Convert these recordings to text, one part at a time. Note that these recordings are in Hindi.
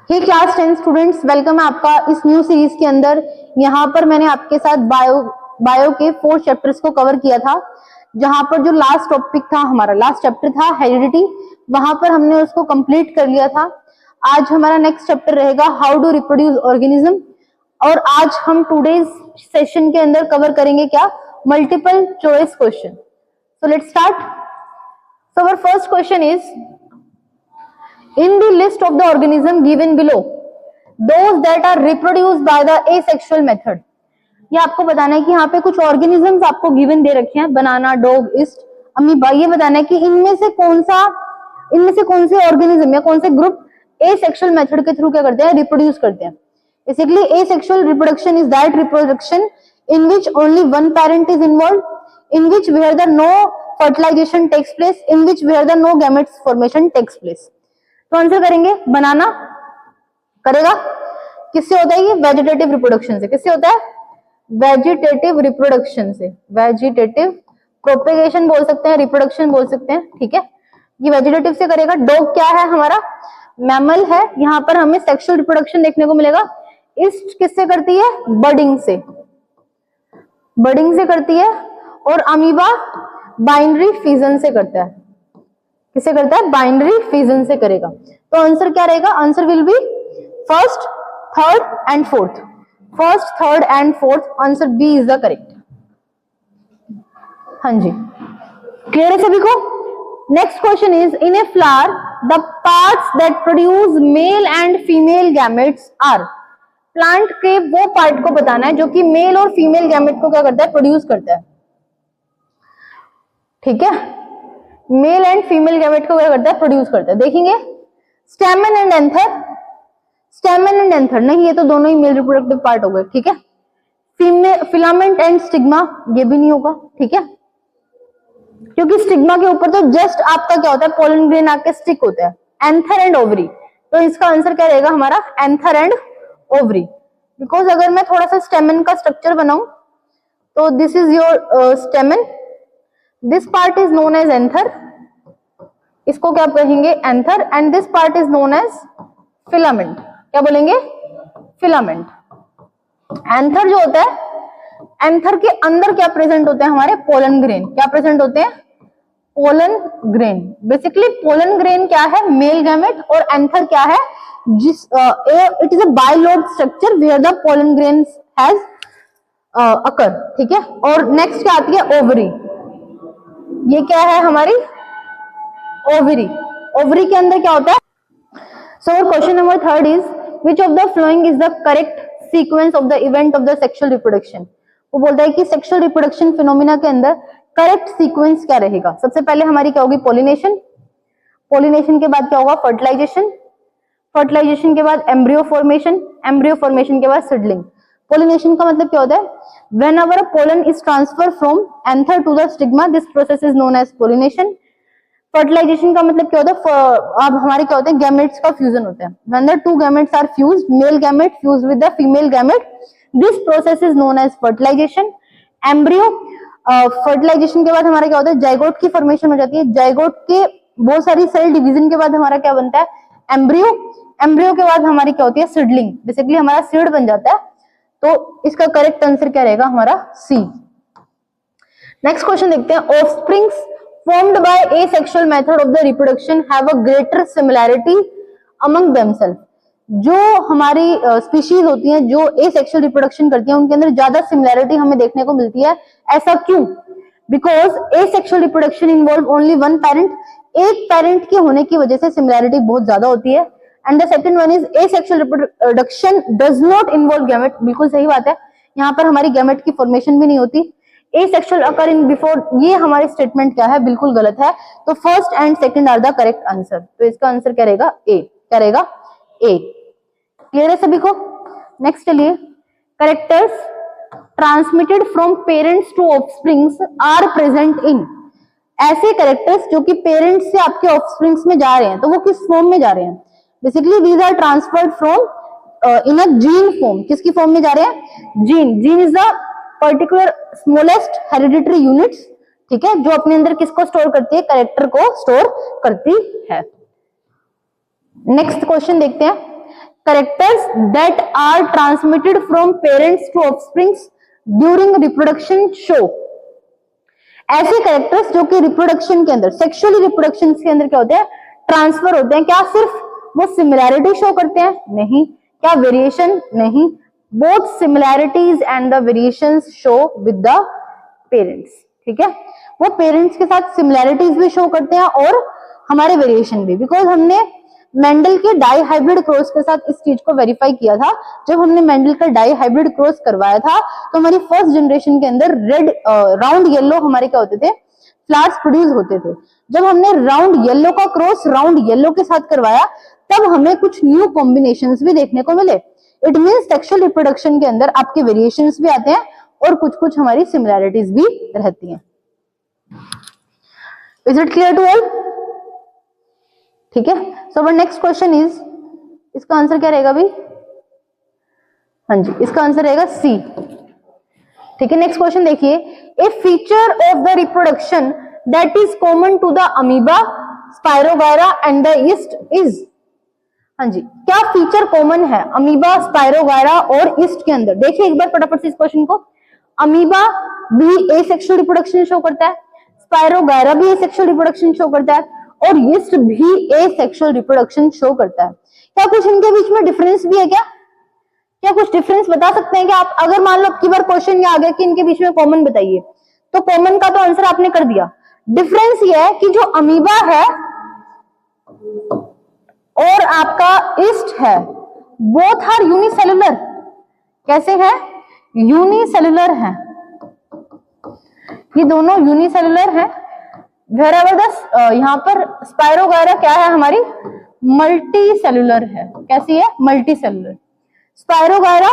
हे क्लास 10 स्टूडेंट्स, वेलकम है आपका इस न्यू सीरीज के अंदर। यहाँ पर मैंने आपके साथ बायो के 4 चैप्टर्स को कवर किया था, जहां पर जो लास्ट टॉपिक था, हमारा लास्ट चैप्टर था हेरिडिटी, वहां पर हमने उसको कंप्लीट कर लिया था। आज हमारा नेक्स्ट चैप्टर रहेगा हाउ टू रिप्रोड्यूस ऑर्गेनिज्म, और आज हम टुडेज सेशन के अंदर कवर करेंगे क्या, multiple choice question. So let's start. So our first question is, in the list of the organism given below, those that are reproduced by the asexual method। ये आपको बताना है कि यहाँ पे कुछ ऑर्गेनिजम्स आपको गिवन दे रखे हैं, बनाना, डॉग, ईस्ट, अमीबा। ये बताना है कि इनमें से कौन से ऑर्गेनिज्म या कौन से ग्रुप एसेक्सुअल मेथड के थ्रू क्या करते हैं, रिप्रोड्यूस करते हैं। Basically asexual reproduction is that reproduction in which only one parent is involve, in which where the no fertilization takes place, in which where the no gametes formation takes place. तो आंसर करेंगे बनाना करेगा। किससे होता है ये? वेजिटेटिव रिप्रोडक्शन से। किससे होता है? वेजिटेटिव रिप्रोडक्शन से। वेजिटेटिव प्रोपेगेशन बोल सकते हैं, रिप्रोडक्शन बोल सकते हैं, ठीक है। ये वेजिटेटिव से करेगा। डॉग क्या है? हमारा मैमल है। यहाँ पर हमें सेक्सुअल रिप्रोडक्शन देखने को मिलेगा। ईस्ट किससे करती है? बर्डिंग से। बर्डिंग से करती है। और अमीबा बाइनरी फिजन से करता है। किसे करता है? बाइनरी फिजन से करेगा। तो आंसर क्या रहेगा? Answer will be first, third and fourth. First, third and fourth, answer B is the correct. हाँ जी, क्लियर है सभी को? Next question is, in a flower the parts that produce male and female gametes are. Plant के वो पार्ट को बताना है जो कि मेल और फीमेल गैमेट को क्या करता है? प्रोड्यूस करता है, ठीक है। मेल एंड फीमेल गैमेट को क्या करता है? प्रोड्यूस करता है। देखेंगे स्टेमन एंड एंथर। स्टेमन एंड एंथर नहीं, ये तो दोनों ही मेल रिप्रोडक्टिव पार्ट हो गए, ठीक है। फीमेल फिलामेंट एंड स्टिग्मा, ये भी नहीं होगा, ठीक है, क्योंकि स्टिग्मा के ऊपर तो जस्ट आपका क्या होता है? पोलन ग्रेन आके स्टिक होता है। एंथर एंड ओवरी, तो इसका आंसर क्या रहेगा हमारा? Anther and ovary. बिकॉज अगर मैं थोड़ा सा स्टेमन का स्ट्रक्चर बनाऊं तो this is your stamen, this part is known as anther, इसको क्या कहेंगे? Anther. And this part is known as filament. क्या बोलेंगे? फिलामेंट। एंथर जो होता है, एंथर के अंदर क्या प्रेजेंट होते हैं? हमारे पोलन ग्रेन। क्या प्रेजेंट होते हैं? Pollen grain. Basically pollen grain क्या है? Male gamete. और एंथर क्या है? It is a bilobe structure where the pollen grain has occur, ठीक है। और नेक्स्ट क्या आती है? ओवरी। ये क्या है हमारी? ओवरी। ओवरी के अंदर क्या होता है? So question number third is, which of the following is the correct sequence of the event of the sexual reproduction. वो बोलता है कि सेक्सुअल रिप्रोडक्शन फिनोमिना के अंदर करेक्ट सीक्वेंस क्या रहेगा। सबसे पहले हमारी क्या होगी? पोलिनेशन। पोलिनेशन के बाद क्या होगा? फर्टिलाइजेशन। फर्टिलाइजेशन के बाद एम्ब्रियो फॉर्मेशन। एम्ब्रियो फॉर्मेशन के बाद सिडलिंग। पोलिनेशन का मतलब क्या होता है? whenever a pollen is transferred from anther to the stigma, this process is known as pollination. Fertilization का मतलब क्या होता है? अब हमारे क्या होते हैं? गैमेट्स का फ्यूजन होता है। when the two gametes are fused, male gamete fused with the female gamete, this process is known as fertilization. Embryo, fertilization के बाद हमारा क्या होता है? जाइगोट की फॉर्मेशन हो जाती है। जाइगोट के बहुत सारी सेल डिवीजन के बाद हमारा क्या बनता है? एम्ब्रियो। एम्ब्रियो के बाद हमारी क्या होती है? सीडलिंग। बेसिकली हमारा सीड बन जाता है। तो इसका करेक्ट आंसर क्या रहेगा हमारा? सी। नेक्स्ट क्वेश्चन देखते हैं, offsprings formed by asexual method of the reproduction have a greater similarity among themself. जो हमारी स्पीशीज होती हैं जो एसेक्सुअल रिप्रोडक्शन करती हैं, उनके अंदर ज्यादा सिमिलैरिटी हमें देखने को मिलती है। ऐसा क्यों? Because asexual reproduction involve only one parent. एक पेरेंट के होने की वजह से सिमिलैरिटी बहुत ज्यादा होती है। And the second one is asexual reproduction does not involve gamete. बिल्कुल सही बात है, यहाँ पर हमारी गैमेट की फॉर्मेशन भी नहीं होती। एसेक्सुअल अकर इन बिफोर, ये हमारी स्टेटमेंट क्या है? बिल्कुल गलत है। तो first and second are the correct answer. तो इसका आंसर क्या रहेगा? ए। क्या रहेगा? ए। क्लियर है सभी को? नेक्स्ट चलिए, characters transmitted from parents to offsprings are present in. ऐसे कैरेक्टर्स जो कि पेरेंट्स से आपके ऑफस्प्रिंग्स में जा रहे हैं, तो वो किस फॉर्म में जा रहे हैं? Basically these are transferred from in a gene form. किसकी फॉर्म में जा रहे हैं? Gene. Gene is the particular smallest hereditary units, ठीक है, जो अपने अंदर किसको स्टोर करती है? कैरेक्टर को स्टोर करती है। नेक्स्ट क्वेश्चन देखते हैं, characters that are transmitted from parents to offsprings during reproduction show, ऐसे कैरेक्टर्स जो कि रिप्रोडक्शन के अंदर, सेक्सुअली रिप्रोडक्शन के अंदर क्या होते हैं, ट्रांसफर होते हैं। क्या सिर्फ वो सिमिलैरिटी शो करते हैं? नहीं। क्या वेरिएशन? नहीं। Both similarities and the variations show with the parents, ठीक है। वो पेरेंट्स के साथ सिमिलैरिटीज भी शो करते हैं और हमारे वेरिएशन भी, बिकॉज हमने मेंडल के डाई हाइब्रिड क्रॉस के साथ इस चीज को वेरीफाई किया था। जब हमने मेंडल का डाई हाइब्रिड क्रॉस करवाया था तो हमारी फर्स्ट जनरेशन के अंदर रेड राउंड येलो हमारे क्या होते थे, फ्लावर्स प्रोड्यूस होते थे। जब हमने राउंड येलो का क्रॉस राउंड येलो के साथ करवाया तब हमें कुछ न्यू कॉम्बिनेशंस भी देखने को मिले। इट मींस सेक्सुअल रिप्रोडक्शन के अंदर आपके वेरिएशंस भी आते हैं और कुछ कुछ हमारी सिमिलैरिटीज भी रहती हैं। Is it clear to all? ठीक है। So our next question is, इसका आंसर क्या रहेगा भाई? हाँ जी, इसका आंसर रहेगा सी। ठीक है, नेक्स्ट क्वेश्चन देखिए, a feature of the reproduction that is common to the amoeba, spirogyra and the yeast is. हाँ जी, क्या फीचर कॉमन है अमीबा, स्पायरोगायरा और ईस्ट के अंदर? देखिए एक बार फटाफट से इस क्वेश्चन को। अमीबा भी एसेक्सुअल रिप्रोडक्शन शो करता है, स्पायरोगायरा भी एसेक्सुअल रिप्रोडक्शन शो करता है और ईस्ट भी एसेक्सुअल रिप्रोडक्शन शो करता है। क्या कुछ इनके बीच में डिफरेंस भी है? क्या कुछ डिफरेंस बता सकते हैं क्या आप? अगर मान लो आपकी बार क्वेश्चन ये आ गया कि इनके बीच में कॉमन बताइए, तो कॉमन का तो आंसर आपने कर दिया। डिफरेंस ये है कि जो अमीबा है और आपका ईस्ट है, बोथ आर यूनिसेलुलर। कैसे है? यूनिसेलुलर है, ये दोनों यूनिसेलुलर है। वेयरएवर द यहाँ पर स्पायरोगायरा क्या है हमारी? मल्टी सेलुलर है। कैसी है? Multi cellular. स्पायरोगायरा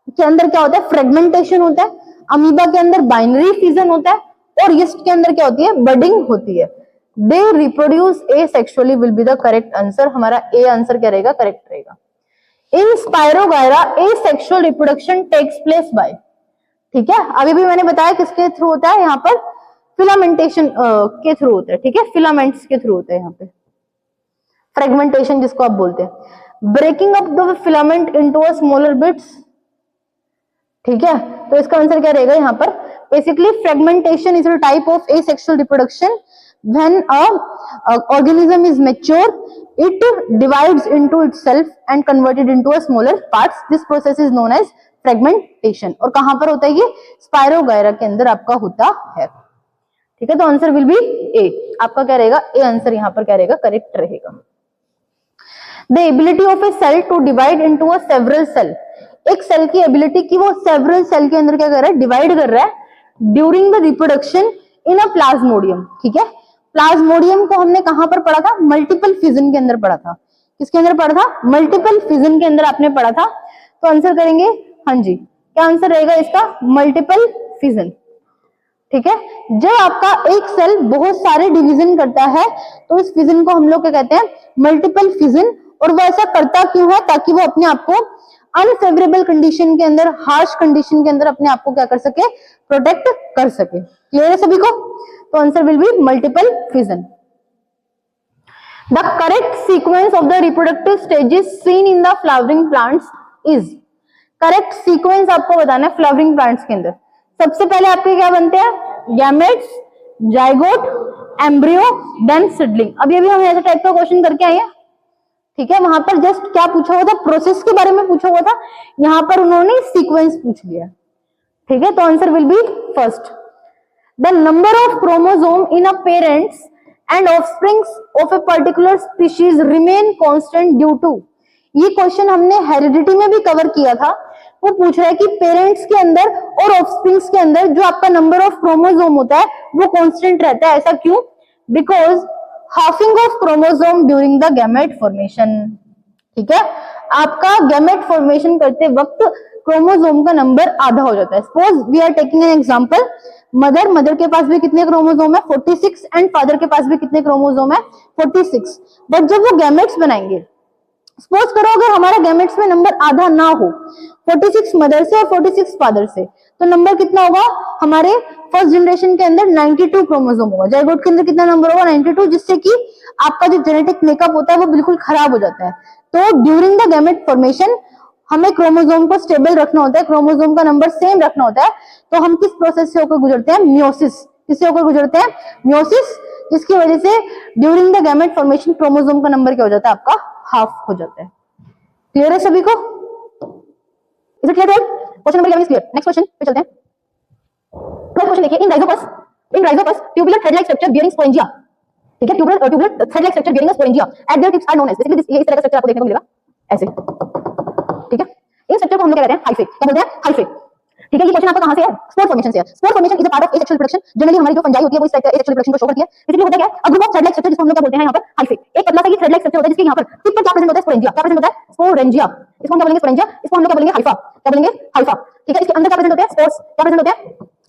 के अंदर क्या होता है? फ्रेगमेंटेशन होता है। अमीबा के अंदर बाइनरी फिजन होता है और यीस्ट के अंदर क्या होती है? बडिंग होती है। They reproduce asexually will be the correct answer. हमारा ए आंसर क्या रहेगा? करेक्ट रहेगा। In spirogyra asexual reproduction takes place by, ठीक है, अभी भी मैंने बताया किसके थ्रू होता है, यहाँ पर फिलामेंटेशन के थ्रू होता है। ठीक है, फिलामेंट्स के थ्रू होता है यहाँ पे, फ्रेगमेंटेशन जिसको आप बोलते हैं। Breaking up the filament into a smaller bits, ठीक है, तो इसका आंसर क्या रहेगा यहाँ पर? Basically fragmentation is a type of asexual reproduction when a organism is mature it divides into itself and converted into a smaller parts. This process is known as fragmentation. और कहां पर होता है ये? स्पायरोगायरा के अंदर आपका होता है। ठीक है, तो आंसर विल बी ए। आपका क्या रहेगा? ए आंसर यहाँ पर क्या रहेगा? करेक्ट रहेगा। The ability of a cell to divide into a several cell, एक सेल की एबिलिटी की वो सेवरल सेल के अंदर क्या कर रहा है? डिवाइड कर रहा है during the reproduction in a Plasmodium. ठीक है, प्लाज्मोडियम को हमने कहां पर पढ़ा था? मल्टीपल फिजन के अंदर पढ़ा था। किसके अंदर पढ़ा था? मल्टीपल फिजन के अंदर आपने पढ़ा था। तो आंसर करेंगे, हाँ जी, क्या आंसर रहेगा इसका? Multiple fission. ठीक है, जब आपका एक सेल बहुत सारे डिवीजन करता है तो इस फिजन को हम लोग क्या कहते हैं? Multiple fission. और वो ऐसा करता क्यों है? ताकि वो अपने आप को अनफेवरेबल कंडीशन के अंदर, हार्श कंडीशन के अंदर अपने आप को क्या कर सके? प्रोटेक्ट कर सके। क्लियर है सभी को? तो answer will be multiple fission. The correct sequence of the reproductive stages seen in the flowering plants is. Correct sequence आपको बताना है फ्लावरिंग प्लांट्स के अंदर। सबसे पहले आपके क्या बनते हैं? Gametes, zygote, embryo, then seedling. अभी हम ऐसे टाइप का क्वेश्चन करके आए हैं। ठीक है, वहां पर जस्ट क्या पूछा हुआ था? प्रोसेस के बारे में पूछा हुआ था। यहाँ पर उन्होंने सीक्वेंस पूछ लिया। ठीक है, तो answer will be first. The number of chromosome in a parents and offsprings of a particular species remain constant due to। ये क्वेश्चन हमने हेरिडिटी में भी कवर किया था। वो पूछ रहा है कि पेरेंट्स के अंदर और ऑफस्प्रिंग्स के अंदर जो आपका नंबर ऑफ क्रोमोसोम होता है वो कांस्टेंट रहता है। ऐसा क्यों? Because halving of chromosome during the gamete formation. ठीक है, आपका गैमेट फॉर्मेशन करते वक्त क्रोमोसोम का नंबर आधा हो जाता है। Suppose we are taking an example, mother के पास भी कितने क्रोमोसोम है? 46 एंड फादर के पास भी कितने क्रोमोसोम है? 46। बट जब वो गैमेट्स बनाएंगे सपोज करो अगर हमारा गैमेट्स में नंबर आधा ना हो, 46 मदर से और 46 फादर से, तो नंबर कितना होगा हमारे फर्स्ट जनरेशन के अंदर 92 क्रोमोसोम होगा। जाइगोट के अंदर कितना नंबर होगा 92, जिससे कि आपका जो जेनेटिक मेकअप होता है वो बिल्कुल खराब हो जाता है। तो ड्यूरिंग द गैमेट फॉर्मेशन हमें क्रोमोसोम को स्टेबल रखना होता है, क्रोमोसोम का नंबर सेम रखना होता है। तो हम किस प्रोसेस से होकर गुजरते हैं, मियोसिस। किससे होकर गुजरते हैं, मियोसिस, जिसकी वजह से during the gamete formation chromosome का नंबर क्या हो जाता है, आपका हाफ हो जाता है। क्लियर है सभी को? Is it clear? Question number 11 is clear. Next question पे चलते हैं। क्वेश्चन देखिए, in rhizopus tubular thread like structure bearing sporangia, ठीक है, tubular thread like structure bearing sporangia at their tips are known as, basically ये इस तरह का स्ट्रक्चर आपको देखने को मिलेगा ऐसे, ठीक है। इन स्ट्रक्चर को हम लोग क्या कहते हैं, हाइफे। क्या बोलते हैं, हाइफे, ठीक है। ये क्वेश्चन आपका कहां से है, स्पोर फॉर्मेशन से है। Spore formation is a part of asexual production. Generally हमारी जो फंजाई होती है वो इस एसेक्सुअल प्रोडक्शन को शो करती है। बेसिकली होता क्या है, a group of thread like structure, जिसको हम लोग क्या बोलते हैं यहाँ पर, हाइफे। एक पतला सा ये थ्रेड लाइक स्ट्रक्चर होता है जिसके यहाँ पर टिप पर क्या प्रेजेंट होता है, स्पोरेंजिया। क्या प्रेजेंट होता है, स्पोरेंजिया। इसको हम क्या बोलेंगे, स्पोरेंजिया। इसको हम लोग क्या बोलेंगे, हाइफा। क्या बोलेंगे, हाइफा, ठीक है। इसके अंदर क्या प्रेजेंट होते हैं, स्पोर्स। क्या प्रेजेंट होते हैं,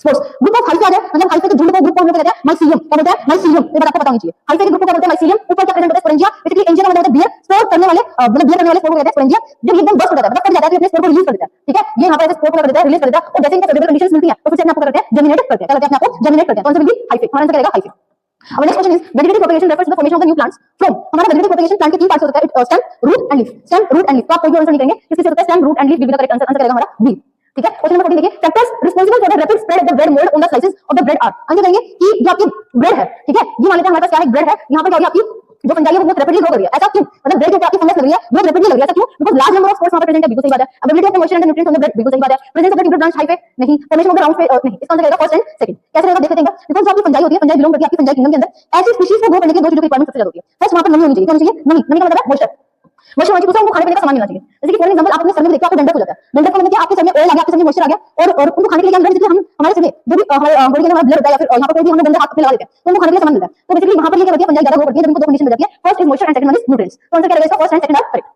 स्पोर्स। ग्रुप ऑफ हाइफा है, मतलब हाइफे के झुंड को, ग्रुप को हम लोग कहते हैं माइसीलियम। क्या बोलते हैं, माइसीलियम। ये बात आपको पता होनी चाहिए। हाइफे के ग्रुप को क्या बोलते हैं, माइसीलियम। ऊपर क्या प्रेजेंट होता है, स्पोरेंजिया। बेसिकली एंजिया का मतलब होता है बियर, स्पोर करने वाले, मतलब बियर करने वाले स्पोर को कहते हैं स्पोरेंजिया। जब ये एकदम बस्ट हो जाता है, मतलब फट जाता है, तो अपने स्पोर को रिलीज कर देता है, ठीक है। ये यहाँ पर ऐसे स्पोर को कर देता है, रिलीज कर देता है, और जैसे इनका फेवरेबल कंडीशंस मिलती है तो फिर से आपको करते हैं, जर्मिनेट करते हैं। क्या करते हैं, अपने आपको जर्मिनेट करते हैं। कौन सा विल बी, हाइफे। हमारा आंसर क्या रहेगा, हाइफे। अब next question is vegetative propagation refers to the formation of the new plants from. हमारा वेजिटेटिव प्रोपगेशन प्लांट के तीन पार्ट्स होता है, stem, root and leaf. Stem, root and leaf. तो आप कोई भी आंसर नहीं करेंगे, किससे होता है, stem, root and leaf. Will be the correct answer. Answer करेगा हमारा बी, ठीक है। क्वेश्चन नंबर 14 देखिए, factors responsible for the rapid spread of the bread mould on the slices of the bread are. Answer करेंगे कि जो आपकी ब्रेड है, ठीक है, ये मान लेते हैं हमारे पास क्या है, ब्रेड है। यहाँ पर क्या हो रही है, आपकी जो फंजाई है वो बहुत रैपिडली ग्रो कर रही है। ऐसा क्यों, मतलब ब्रेड के ऊपर आपकी फंगस लग रही है, बहुत रैपिडली लग रही है। ऐसा क्यों, because large number of spores वहां पर प्रेजेंट है। बिल्कुल सही बात है। Availability of moisture and nutrients on the bread, बिल्कुल सही बात है। Presence of the tuber branch hyphae, नहीं। फॉर्मेशन ऑफ द राउंड नहीं। इसका आंसर रहेगा फर्स्ट एंड सेकंड। कैसे रहेगा, देख लेते हैं। बिकॉज़ जो आपकी फंजाई होती है, फंजाई बिलोंग करती है आपकी फंजाई किंगडम के अंदर। ऐसी स्पीशीज को ग्रो करने के दो चीजों की रिक्वायरमेंट सबसे ज्यादा होती है। फर्स्ट वहां पर नमी होनी चाहिए। क्या होनी चाहिए, नमी। नमी का मतलब है मॉइस्चर। मॉइस्चर होना चाहिए, दूसरा उनको खाने पीने का सामान मिलना चाहिए। जैसे कि फॉर एग्जांपल आप अपने सर में देखते हो, आपको डंडक हो जाता है। डंडक का मतलब क्या, आपके सर में ऑयल आ गया, आपके सर में मॉइस्चर आ गया, और उनको खाने के लिए क्या मिल रहा है, हम हमारे सर में जो भी हमारे बॉडी के अंदर हमारा ब्लड होता है, या फिर यहाँ पर कोई भी हम डंडक हाथ पे लगा देते हैं तो उनको खाने के लिए सामान मिलता है। तो बेसिकली वहां पर ये क्या होती है, फंजाई ज्यादा ग्रो करती है जब इनको दो कंडीशन मिल जाती है, first is moisture and second one is nutrients. तो आंसर क्या रहेगा इसका, first and second are correct.